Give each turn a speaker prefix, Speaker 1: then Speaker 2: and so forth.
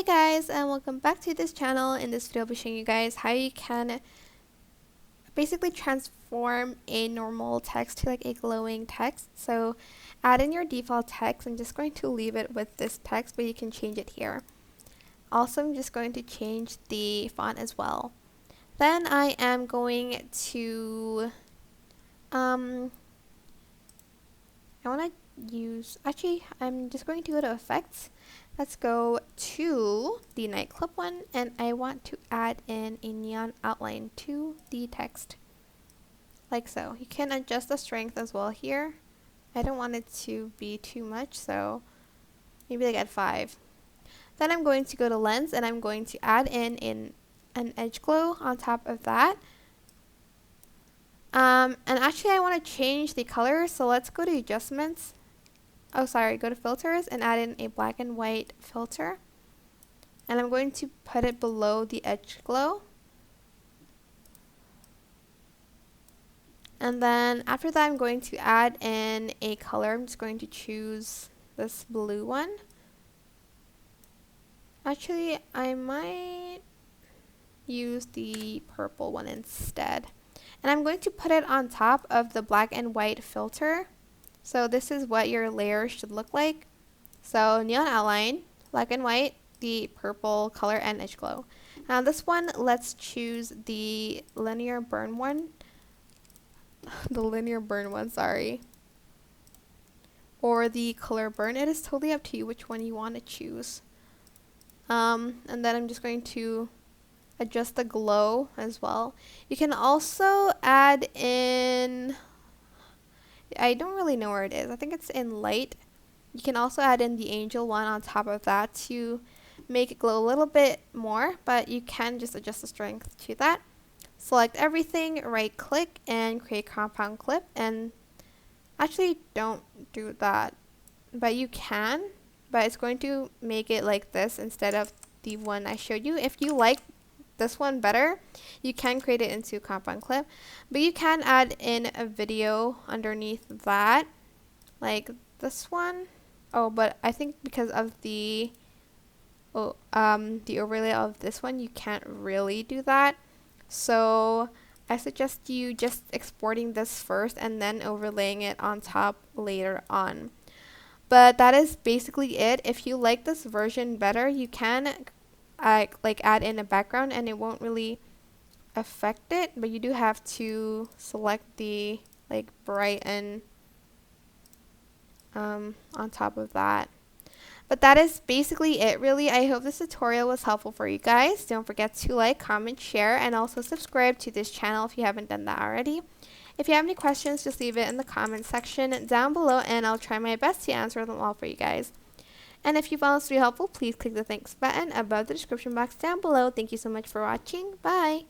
Speaker 1: Hey guys, and welcome back to this channel. In this video I'll be showing you guys how you can basically transform a normal text to like a glowing text. So add in your default text. I'm just going to leave it with this text, but you can change it here. Also, I'm just going to change the font as well. Then I am going to I'm just going to go to effects. Let's go to the nightclub one, and I want to add in a neon outline to the text, like so. You can adjust the strength as well here. I don't want it to be too much, so maybe like at 5. Then I'm going to go to lens, and I'm going to add in an edge glow on top of that. And actually I want to change the color, so let's go to adjustments. Go to filters and add in a black and white filter. And I'm going to put it below the edge glow. And then after that I'm going to add in a color. I'm just going to choose this blue one. Actually, I might use the purple one instead. And I'm going to put it on top of the black and white filter. So this is what your layer should look like. So neon outline, black and white, the purple color, and edge glow. Now this one, let's choose the linear burn one. Sorry. Or the color burn. It is totally up to you which one you want to choose. And then I'm just going to adjust the glow as well. You can also add in, I don't really know where it is. I think it's in light. You can also add in the angel one on top of that to make it glow a little bit more, but you can just adjust the strength to that. Select everything, right click, and create compound clip. And actually don't do that, but you can, but it's going to make it like this instead of the one I showed you. If you like this one better, you can create it into a compound clip, but you can add in a video underneath that, like this one. Oh, but I think because of the overlay of this one, you can't really do that. So I suggest you just exporting this first and then overlaying it on top later on. But that is basically it. If you like this version better, you can add in a background and it won't really affect it, but you do have to select the brighten on top of that. But that is basically it, really. I hope this tutorial was helpful for you guys. Don't forget to like, comment, share, and also subscribe to this channel if you haven't done that already. If you have any questions, just leave it in the comment section down below, and I'll try my best to answer them all for you guys. And if you found this video helpful, please click the thanks button above the description box down below. Thank you so much for watching. Bye!